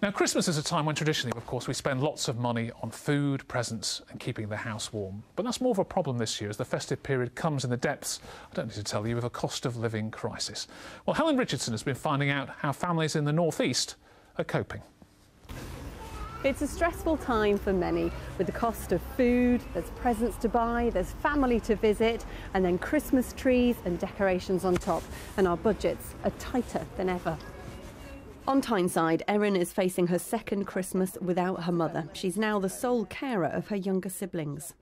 Now, Christmas is a time when traditionally, of course, we spend lots of money on food, presents and keeping the house warm. But that's more of a problem this year as the festive period comes in the depths, I don't need to tell you, of a cost of living crisis. Well, Helen Richardson has been finding out how families in the North East are coping. It's a stressful time for many, with the cost of food, there's presents to buy, there's family to visit, and then Christmas trees and decorations on top. And our budgets are tighter than ever. On Tyneside, Erin is facing her second Christmas without her mother. She's now the sole carer of her younger siblings.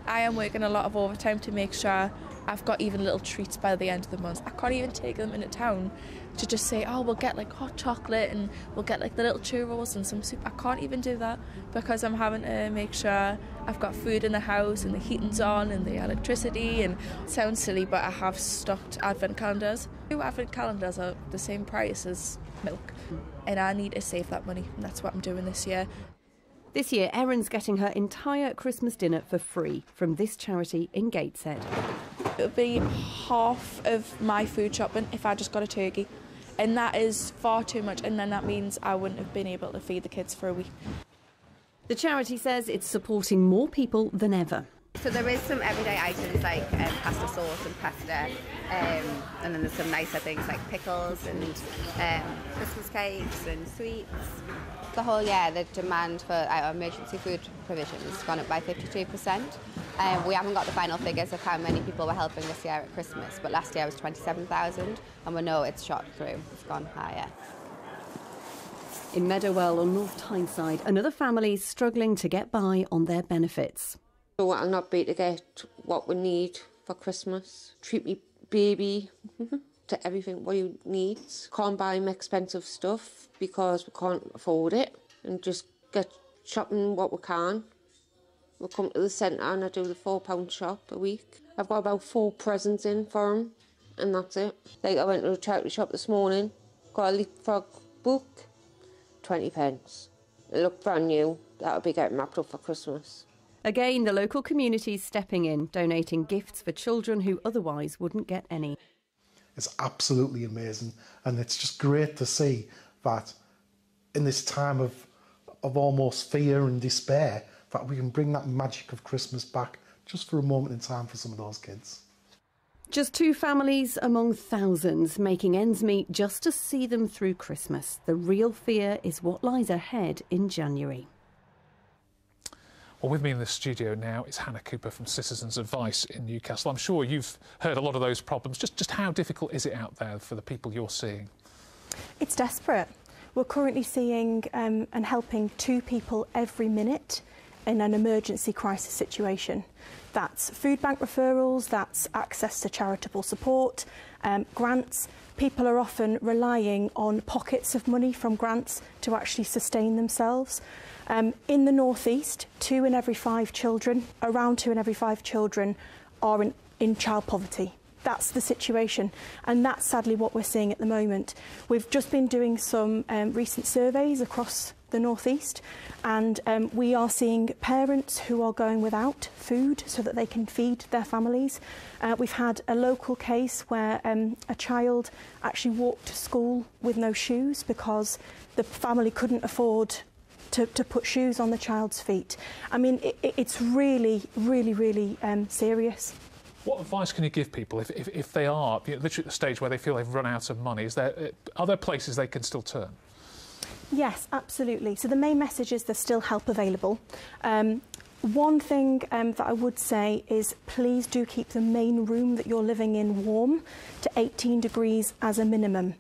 I am working a lot of overtime to make sure I've got even little treats by the end of the month. I can't even take them into town to just say, oh, we'll get like hot chocolate and we'll get like the little churros and some soup. I can't even do that because I'm having to make sure I've got food in the house and the heating's on and the electricity. And it sounds silly, but I have stocked advent calendars. 2 advent calendars are the same price as milk, and I need to save that money, and that's what I'm doing this year. This year, Erin's getting her entire Christmas dinner for free from this charity in Gateshead. It would be half of my food shopping if I just got a turkey, and that is far too much, and then that means I wouldn't have been able to feed the kids for a week. The charity says it's supporting more people than ever. So there is some everyday items like pasta sauce and pasta, and then there's some nicer things like pickles and Christmas cakes and sweets. The whole year, the demand for our emergency food provision has gone up by 52%. We haven't got the final figures of how many people were helping this year at Christmas, but last year was 27,000, and we know it's shot through, it's gone higher. In Meadowell on North Tyneside, another family is struggling to get by on their benefits. So I'll not be able to get what we need for Christmas. Treat me baby to everything what he needs. Can't buy him expensive stuff because we can't afford it, and just get shopping what we can. We'll come to the centre and I do the £4 shop a week. I've got about 4 presents in for him, and that's it. Like I went to a charity shop this morning, got a leapfrog book, 20 pence. It looked brand new. That'll be getting wrapped up for Christmas. Again, the local community's stepping in, donating gifts for children who otherwise wouldn't get any. It's absolutely amazing, and it's just great to see that in this time of almost fear and despair, that we can bring that magic of Christmas back just for a moment in time for some of those kids. Just 2 families among thousands making ends meet just to see them through Christmas. The real fear is what lies ahead in January. Well, with me in the studio now is Hannah Cooper from Citizens Advice in Newcastle. I'm sure you've heard a lot of those problems. Just how difficult is it out there for the people you're seeing? It's desperate. We're currently seeing and helping 2 people every minute in an emergency crisis situation. That's food bank referrals, that's access to charitable support, grants. People are often relying on pockets of money from grants to actually sustain themselves. In the North East, around 2 in every 5 children are in child poverty. That's the situation, and that's sadly what we're seeing at the moment. We've just been doing some recent surveys across the North East, and we are seeing parents who are going without food so that they can feed their families. We've had a local case where a child actually walked to school with no shoes because the family couldn't afford to put shoes on the child's feet. I mean, it's really, really, really serious. What advice can you give people if they are literally at the stage where they feel they've run out of money? Are there places they can still turn? Yes, absolutely. So the main message is there's still help available. One thing that I would say is please do keep the main room that you're living in warm to 18 degrees as a minimum.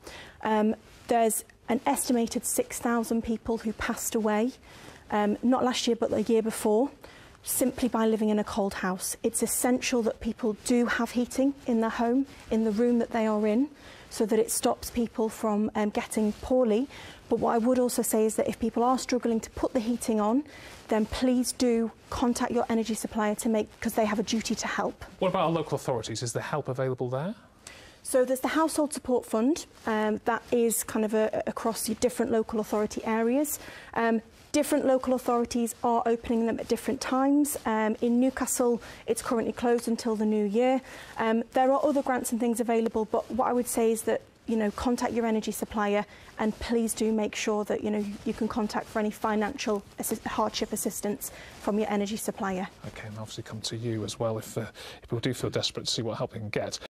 There's an estimated 6,000 people who passed away, not last year but the year before, simply by living in a cold house. It's essential that people do have heating in their home, in the room that they are in, so that it stops people from getting poorly. But what I would also say is that if people are struggling to put the heating on, then please do contact your energy supplier because they have a duty to help. What about our local authorities? Is there help available there? So there's the Household Support Fund, that is kind of across your different local authority areas. Different local authorities are opening them at different times. In Newcastle, it's currently closed until the new year. There are other grants and things available, but what I would say is that you know, contact your energy supplier, and please do make sure that, you know, you can contact for any financial hardship assistance from your energy supplier. OK, and obviously come to you as well if people do feel desperate to see what help they can get.